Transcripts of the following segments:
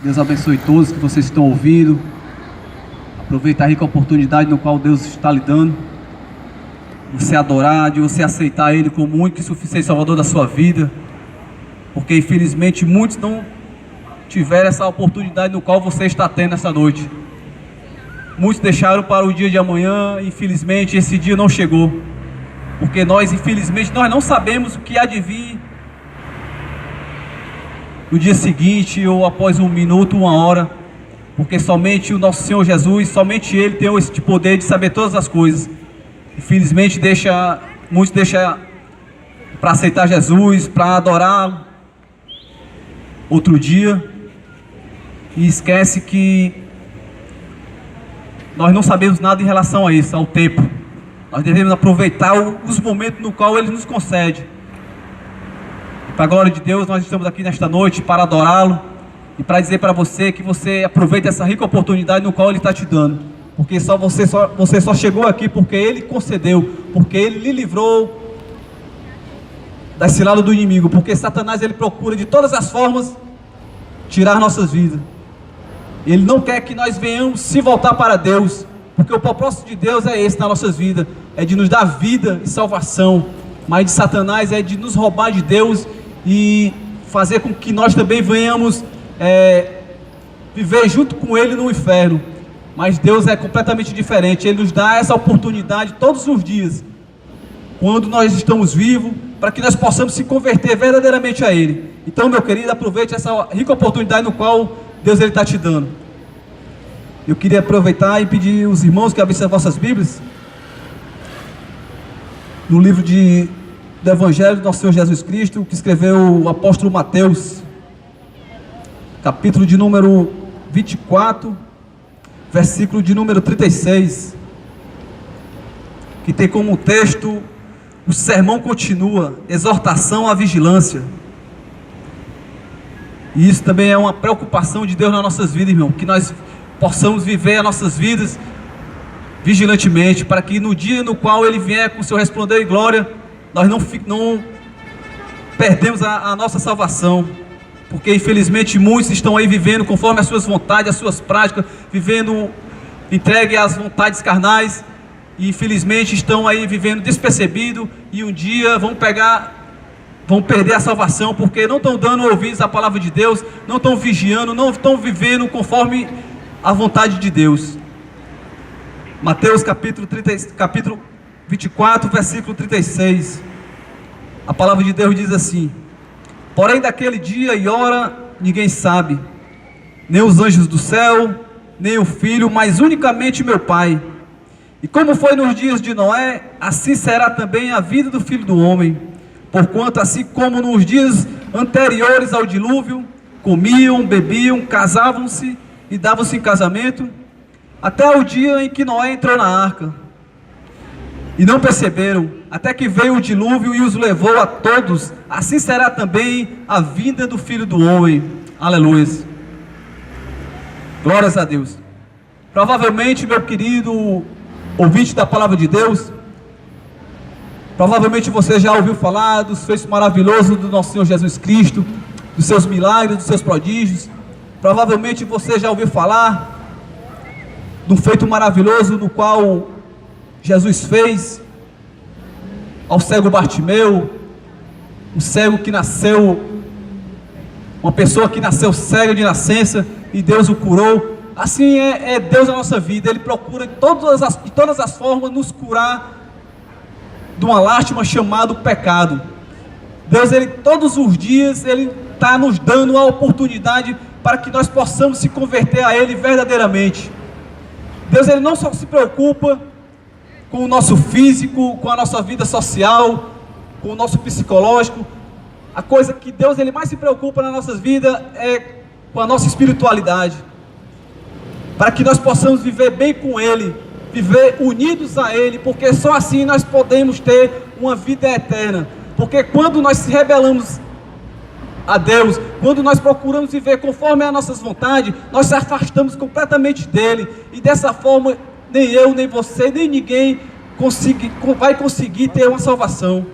Deus abençoe todos que vocês estão ouvindo. Aproveita a rica oportunidade no qual Deus está lhe dando. Você adorar, de você aceitar Ele como único e suficiente Salvador da sua vida. Porque infelizmente muitos não tiveram essa oportunidade no qual você está tendo essa noite. Muitos deixaram para o dia de amanhã, infelizmente esse dia não chegou. Porque nós, infelizmente, nós não sabemos o que há de vir no dia seguinte ou após um minuto, uma hora. Porque somente o nosso Senhor Jesus, somente Ele tem esse poder de saber todas as coisas. Infelizmente muitos deixam para aceitar Jesus, para adorá-lo outro dia, e esquece que nós não sabemos nada em relação a isso, ao tempo. Nós devemos aproveitar os momentos no qual Ele nos concede. E para a glória de Deus, nós estamos aqui nesta noite para adorá-lo e para dizer para você que você aproveite essa rica oportunidade no qual Ele está te dando. Porque você só chegou aqui porque Ele concedeu, porque Ele lhe livrou da cilada do inimigo. Porque Satanás, ele procura de todas as formas tirar nossas vidas. Ele não quer que nós venhamos se voltar para Deus, porque o propósito de Deus é esse nas nossas vidas, é de nos dar vida e salvação. Mas de Satanás é de nos roubar de Deus e fazer com que nós também venhamos viver junto com Ele no inferno. Mas Deus é completamente diferente. Ele nos dá essa oportunidade todos os dias, quando nós estamos vivos, para que nós possamos se converter verdadeiramente a Ele. Então, meu querido, aproveite essa rica oportunidade no qual Deus está te dando. Eu queria aproveitar e pedir aos irmãos que abrissem as vossas Bíblias no livro do Evangelho do nosso Senhor Jesus Cristo, que escreveu o apóstolo Mateus, capítulo de número 24, versículo de número 36, que tem como texto: o sermão continua, exortação à vigilância. E isso também é uma preocupação de Deus nas nossas vidas, irmão, que nós possamos viver as nossas vidas vigilantemente, para que no dia no qual Ele vier com o seu resplandor e glória, nós não perdemos a nossa salvação. Porque infelizmente muitos estão aí vivendo conforme as suas vontades, as suas práticas, vivendo entregue às vontades carnais, e infelizmente estão aí vivendo despercebido, e um dia vão perder a salvação, porque não estão dando ouvidos à palavra de Deus, não estão vigiando, não estão vivendo conforme a vontade de Deus. Mateus capítulo 24, versículo 36. A palavra de Deus diz assim: porém daquele dia e hora ninguém sabe, nem os anjos do céu, nem o Filho, mas unicamente meu Pai. E como foi nos dias de Noé, assim será também a vida do Filho do Homem. Porquanto assim como nos dias anteriores ao dilúvio, comiam, bebiam, casavam-se e davam-se em casamento, até o dia em que Noé entrou na arca. E não perceberam, até que veio o dilúvio e os levou a todos. Assim será também a vinda do Filho do Homem. Aleluia. Glórias a Deus. Provavelmente, meu querido ouvinte da palavra de Deus, provavelmente você já ouviu falar dos feitos maravilhosos do nosso Senhor Jesus Cristo, dos seus milagres, dos seus prodígios. Provavelmente você já ouviu falar do feito maravilhoso no qual Jesus fez ao cego Bartimeu, um cego que nasceu, uma pessoa que nasceu cega de nascença e Deus o curou. Assim é Deus na nossa vida. Ele procura de todas as formas nos curar de uma lástima chamada pecado. Deus, Ele todos os dias, Ele está nos dando a oportunidade para que nós possamos se converter a Ele verdadeiramente. Deus, Ele não só se preocupa com o nosso físico, com a nossa vida social, com o nosso psicológico. A coisa que Deus, Ele mais se preocupa nas nossas vidas é com a nossa espiritualidade, para que nós possamos viver bem com Ele, viver unidos a Ele, porque só assim nós podemos ter uma vida eterna. Porque quando nós se rebelamos a Deus, quando nós procuramos viver conforme as nossas vontades, nós se afastamos completamente dEle, e dessa forma nem eu, nem você, nem ninguém vai conseguir ter uma salvação.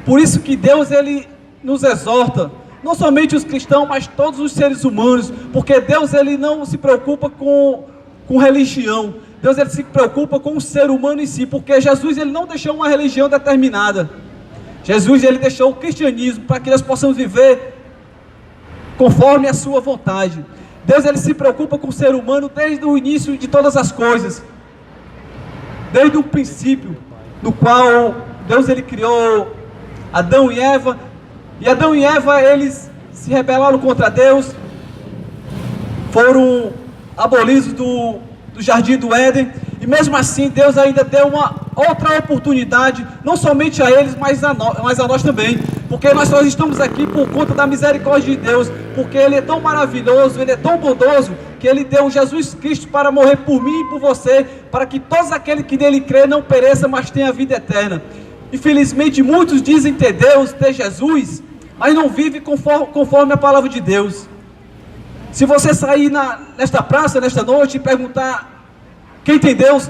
Por isso que Deus, Ele nos exorta não somente os cristãos, mas todos os seres humanos, porque Deus ele não se preocupa com religião, Deus ele se preocupa com o ser humano em si, porque Jesus ele não deixou uma religião determinada, Jesus ele deixou o cristianismo para que nós possamos viver conforme a sua vontade. Deus ele se preocupa com o ser humano desde o início de todas as coisas, desde o princípio, no qual Deus ele criou Adão e Eva, e Adão e Eva eles se rebelaram contra Deus, foram abolidos do jardim do Éden, e mesmo assim Deus ainda deu uma outra oportunidade, não somente a eles, mas a nós também, porque nós só estamos aqui por conta da misericórdia de Deus, porque Ele é tão maravilhoso, Ele é tão bondoso, que Ele deu Jesus Cristo para morrer por mim e por você, para que todos aqueles que nele crê não pereçam, mas tenham a vida eterna. Infelizmente muitos dizem ter Deus, ter Jesus, mas não vivem conforme a palavra de Deus. Se você sair nesta praça, nesta noite, e perguntar quem tem Deus,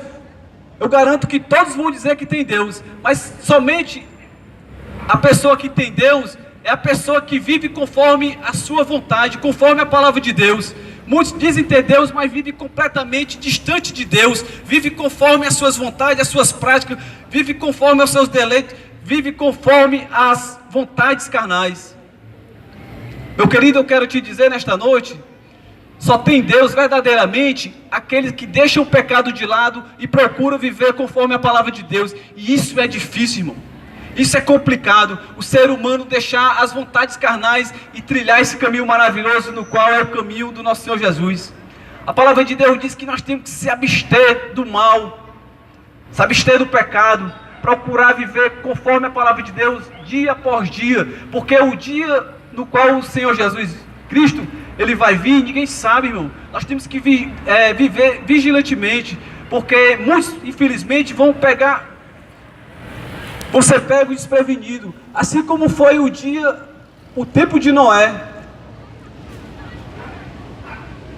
eu garanto que todos vão dizer que tem Deus, mas somente a pessoa que tem Deus é a pessoa que vive conforme a sua vontade, conforme a palavra de Deus. Muitos dizem ter Deus, mas vivem completamente distante de Deus, vivem conforme as suas vontades, as suas práticas, vivem conforme os seus deleites, vivem conforme as vontades carnais. Meu querido, eu quero te dizer nesta noite, só tem Deus verdadeiramente aqueles que deixam o pecado de lado e procuram viver conforme a palavra de Deus. E isso é difícil, irmão. Isso é complicado. O ser humano deixar as vontades carnais e trilhar esse caminho maravilhoso, no qual é o caminho do nosso Senhor Jesus. A palavra de Deus diz que nós temos que se abster do mal, se abster do pecado, procurar viver conforme a palavra de Deus dia após dia, porque o dia no qual o Senhor Jesus Cristo Ele vai vir, ninguém sabe, irmão. Nós temos que viver vigilantemente, porque muitos, infelizmente, vão ser pegos desprevenidos, assim como foi o tempo de Noé.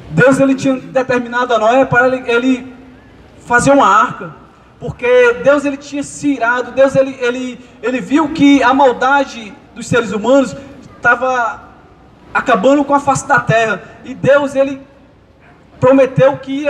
Deus ele tinha determinado a Noé para ele fazer uma arca, porque Deus ele tinha se irado, Deus ele viu que a maldade dos seres humanos estava acabando com a face da terra, e Deus ele prometeu que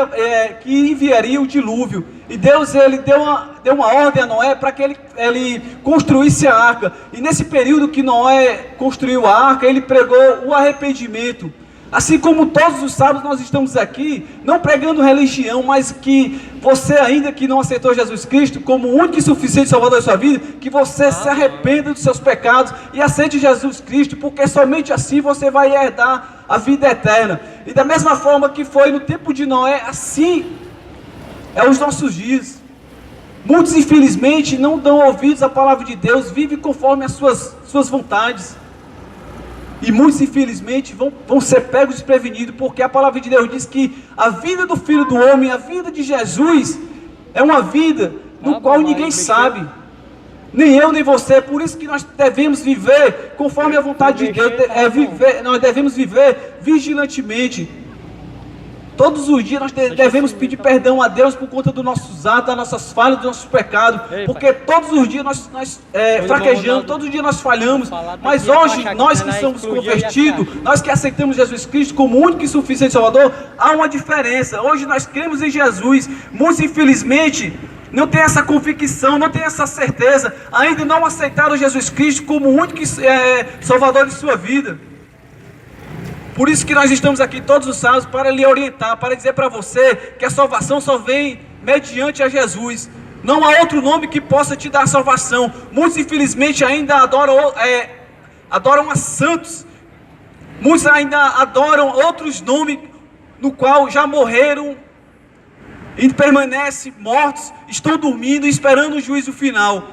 enviaria o dilúvio, e Deus ele deu uma ordem a Noé para que ele construísse a arca, e nesse período que Noé construiu a arca, ele pregou o arrependimento. Assim como todos os sábados nós estamos aqui, não pregando religião, mas que você ainda que não aceitou Jesus Cristo como o único e suficiente Salvador da sua vida, que você se arrependa dos seus pecados e aceite Jesus Cristo, porque somente assim você vai herdar a vida eterna. E da mesma forma que foi no tempo de Noé, assim é os nossos dias. Muitos infelizmente não dão ouvidos à palavra de Deus, vivem conforme as suas vontades. E muitos, infelizmente, vão ser pegos desprevenidos, porque a palavra de Deus diz que a vida do Filho do Homem, a vida de Jesus, é uma vida no qual ninguém sabe, nem eu, nem você. Por isso que nós devemos viver conforme a vontade de Deus, nós devemos viver vigilantemente. Todos os dias nós devemos pedir perdão a Deus por conta dos nossos atos, das nossas falhas, dos nossos pecados, porque todos os dias nós fraquejamos, todos os dias nós falhamos, mas hoje nós que somos convertidos, nós que aceitamos Jesus Cristo como único e suficiente Salvador, há uma diferença. Hoje nós cremos em Jesus, muitos infelizmente não tem essa convicção, não tem essa certeza, ainda não aceitaram Jesus Cristo como único Salvador de sua vida. Por isso que nós estamos aqui todos os sábados para lhe orientar, para dizer para você que a salvação só vem mediante a Jesus. Não há outro nome que possa te dar salvação. Muitos infelizmente ainda adoram a santos. Muitos ainda adoram outros nomes no qual já morreram e permanecem mortos, estão dormindo, esperando o juízo final.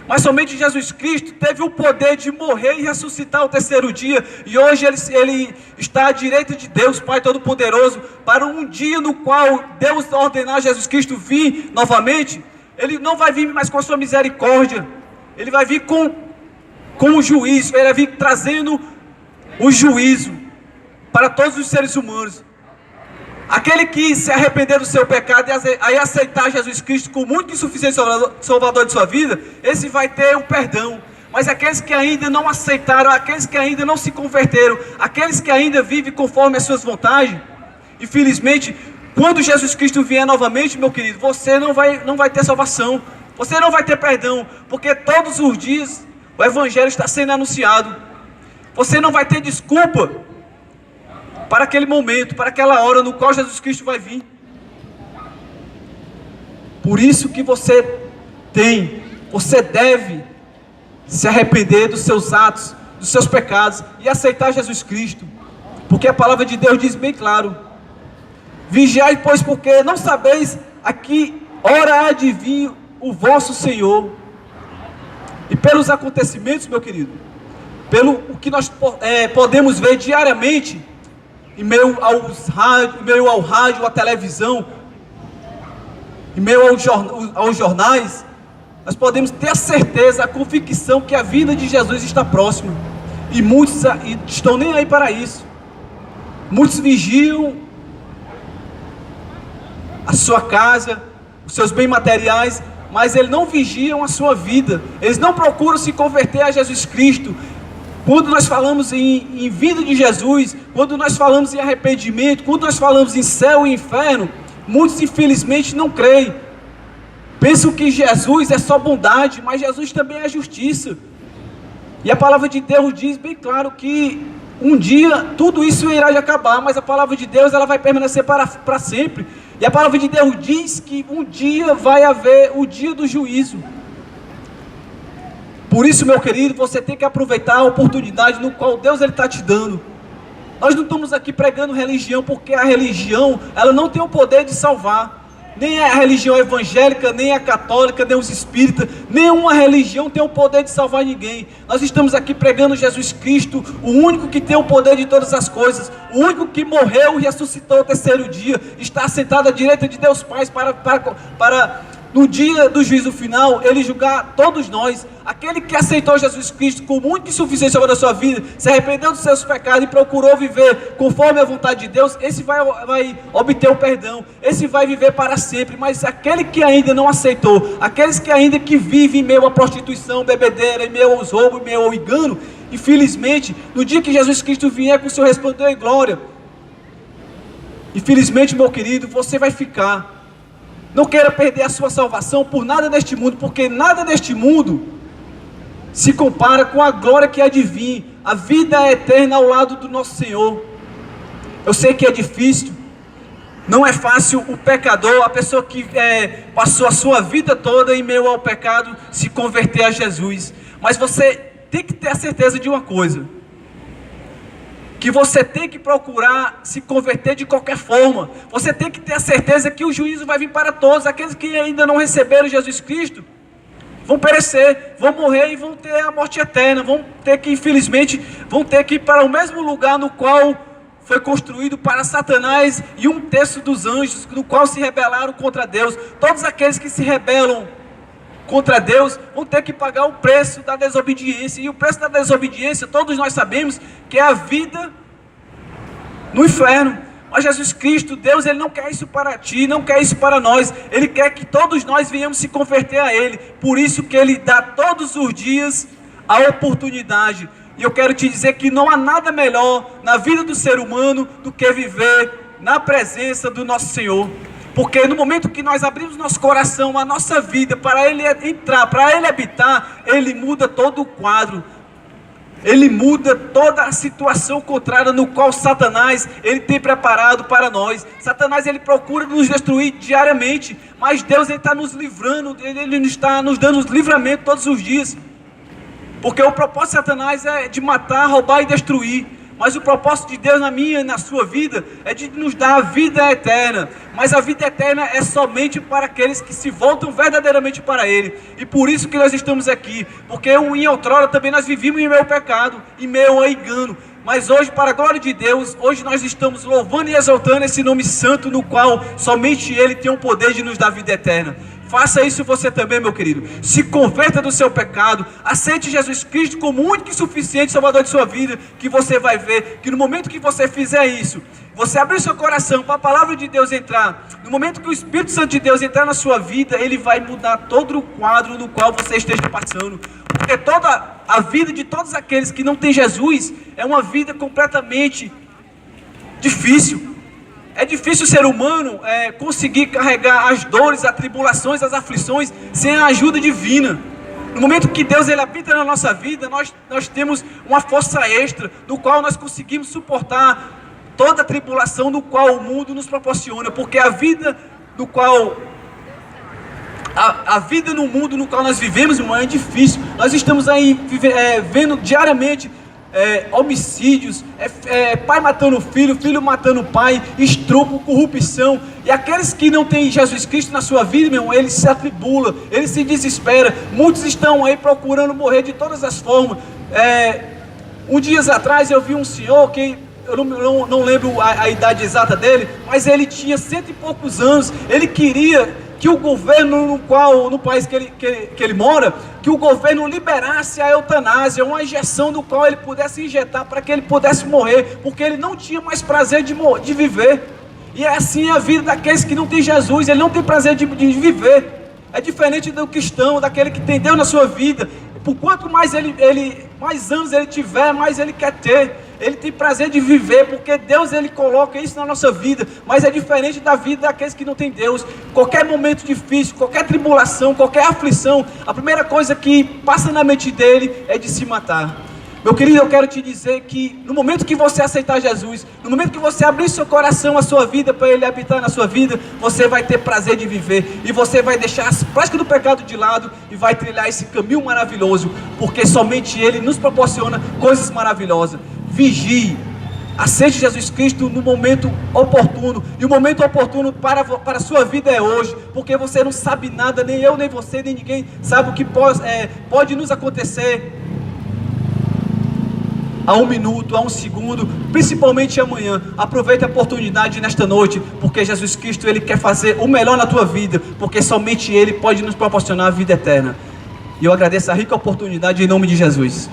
Mas somente Jesus Cristo teve o poder de morrer e ressuscitar ao terceiro dia. E hoje ele está à direita de Deus, Pai Todo-Poderoso, para um dia no qual Deus ordenar Jesus Cristo vir novamente. Ele não vai vir mais com a sua misericórdia. Ele vai vir com o juízo. Ele vai vir trazendo o juízo para todos os seres humanos. Aquele que se arrepender do seu pecado e aceitar Jesus Cristo como único e suficiente Salvador de sua vida, esse vai ter o perdão. Mas aqueles que ainda não aceitaram, aqueles que ainda não se converteram, aqueles que ainda vivem conforme as suas vontades, infelizmente, quando Jesus Cristo vier novamente, meu querido, você não vai ter salvação, você não vai ter perdão, porque todos os dias o Evangelho está sendo anunciado. Você não vai ter desculpa para aquele momento, para aquela hora no qual Jesus Cristo vai vir. Por isso que você deve se arrepender dos seus atos, dos seus pecados e aceitar Jesus Cristo. Porque a palavra de Deus diz bem claro: vigiai, pois, porque não sabeis a que hora há de vir o vosso Senhor. E pelos acontecimentos, meu querido, pelo o que nós podemos ver diariamente, em meio ao rádio, à televisão, em meio aos jornais, nós podemos ter a certeza, a convicção que a vinda de Jesus está próxima. E muitos estão nem aí para isso. Muitos vigiam a sua casa, os seus bens materiais, mas eles não vigiam a sua vida. Eles não procuram se converter a Jesus Cristo. Quando nós falamos em vinda de Jesus, quando nós falamos em arrependimento, quando nós falamos em céu e inferno, muitos infelizmente não creem. Pensam que Jesus é só bondade, mas Jesus também é justiça. E a palavra de Deus diz bem claro que um dia tudo isso irá de acabar, mas a palavra de Deus ela vai permanecer para sempre. E a palavra de Deus diz que um dia vai haver o dia do juízo. Por isso, meu querido, você tem que aproveitar a oportunidade no qual Deus está te dando. Nós não estamos aqui pregando religião, porque a religião ela não tem o poder de salvar. Nem a religião evangélica, nem a católica, nem os espíritas, nenhuma religião tem o poder de salvar ninguém. Nós estamos aqui pregando Jesus Cristo, o único que tem o poder de todas as coisas, o único que morreu e ressuscitou ao terceiro dia, está sentado à direita de Deus Pai para no dia do juízo final, Ele julgar todos nós. Aquele que aceitou Jesus Cristo como único e suficiente salvador da sua vida, se arrependeu dos seus pecados e procurou viver conforme a vontade de Deus, esse vai obter o perdão, esse vai viver para sempre. Mas aquele que ainda não aceitou, aqueles que ainda que vivem em meio à prostituição, bebedeira, em meio aos roubos, em meio ao engano, infelizmente, no dia que Jesus Cristo vier com o seu resplendor e glória, infelizmente, meu querido, você vai ficar. Não queira perder a sua salvação por nada neste mundo, porque nada neste mundo se compara com a glória que há de vir, a vida eterna ao lado do nosso Senhor. Eu sei que é difícil, não é fácil o pecador, a pessoa que passou a sua vida toda em meio ao pecado, se converter a Jesus. Mas você tem que ter a certeza de uma coisa, que você tem que procurar se converter de qualquer forma. Você tem que ter a certeza que o juízo vai vir para todos. Aqueles que ainda não receberam Jesus Cristo vão perecer, vão morrer e vão ter a morte eterna. Vão ter que, infelizmente, ir para o mesmo lugar no qual foi construído para Satanás e um terço dos anjos, no qual se rebelaram contra Deus. Todos aqueles que se rebelam contra Deus vão ter que pagar o preço da desobediência. E o preço da desobediência, todos nós sabemos que é a vida no inferno. Mas Jesus Cristo, Deus, Ele não quer isso para ti, não quer isso para nós. Ele quer que todos nós venhamos se converter a Ele. Por isso que Ele dá todos os dias a oportunidade. E eu quero te dizer que não há nada melhor na vida do ser humano do que viver na presença do nosso Senhor. Porque no momento que nós abrimos nosso coração, a nossa vida, para Ele entrar, para Ele habitar, Ele muda todo o quadro. Ele muda toda a situação contrária no qual Satanás, ele tem preparado para nós. Satanás, ele procura nos destruir diariamente, mas Deus, ele está nos livrando, Ele está nos dando livramento todos os dias. Porque o propósito de Satanás é de matar, roubar e destruir. Mas o propósito de Deus na minha e na sua vida é de nos dar a vida eterna. Mas a vida eterna é somente para aqueles que se voltam verdadeiramente para Ele. E por isso que nós estamos aqui. Porque em outrora também nós vivíamos em meio ao pecado, em meio ao engano. Mas hoje, para a glória de Deus, hoje nós estamos louvando e exaltando esse nome santo, no qual somente Ele tem o poder de nos dar vida eterna. Faça isso você também, meu querido. Se converta do seu pecado. Aceite Jesus Cristo como único e suficiente salvador de sua vida. Que você vai ver que no momento que você fizer isso, você abrir seu coração para a palavra de Deus entrar, no momento que o Espírito Santo de Deus entrar na sua vida, Ele vai mudar todo o quadro no qual você esteja passando. Porque toda a vida de todos aqueles que não têm Jesus é uma vida completamente difícil. É difícil o ser humano conseguir carregar as dores, as tribulações, as aflições sem a ajuda divina. No momento que Deus ele habita na nossa vida, nós temos uma força extra, no qual nós conseguimos suportar toda a tribulação do qual o mundo nos proporciona, porque a vida do qual a vida no mundo no qual nós vivemos, irmão, é difícil. Nós estamos aí vendo diariamente homicídios, pai matando filho, filho matando pai, estupro, corrupção. E aqueles que não têm Jesus Cristo na sua vida, meu irmão, eles se atribulam, eles se desesperam. Muitos estão aí procurando morrer de todas as formas. Dias atrás eu vi um senhor que eu não lembro a idade exata dele, mas ele tinha 100 e poucos anos. Ele queria que o governo no país que ele mora, que o governo liberasse a eutanásia, uma injeção do qual ele pudesse injetar para que ele pudesse morrer, porque ele não tinha mais prazer de viver. E é assim a vida daqueles que não têm Jesus, ele não tem prazer de viver. É diferente do cristão, daquele que tem Deus na sua vida. Por quanto mais mais anos ele tiver, mais ele quer ter. Ele tem prazer de viver, porque Deus ele coloca isso na nossa vida. Mas é diferente da vida daqueles que não têm Deus. Qualquer momento difícil, qualquer tribulação, qualquer aflição, a primeira coisa que passa na mente dele é de se matar. Meu querido, eu quero te dizer que no momento que você aceitar Jesus, no momento que você abrir seu coração, a sua vida, para Ele habitar na sua vida, você vai ter prazer de viver. E você vai deixar as práticas do pecado de lado e vai trilhar esse caminho maravilhoso, porque somente Ele nos proporciona coisas maravilhosas. Vigie, aceite Jesus Cristo no momento oportuno. E o momento oportuno para a sua vida é hoje, porque você não sabe nada, nem eu, nem você, nem ninguém sabe o que pode nos acontecer a 1 minuto, a 1 segundo, principalmente amanhã. Aproveite a oportunidade nesta noite, porque Jesus Cristo ele quer fazer o melhor na tua vida, porque somente Ele pode nos proporcionar a vida eterna. E eu agradeço a rica oportunidade em nome de Jesus.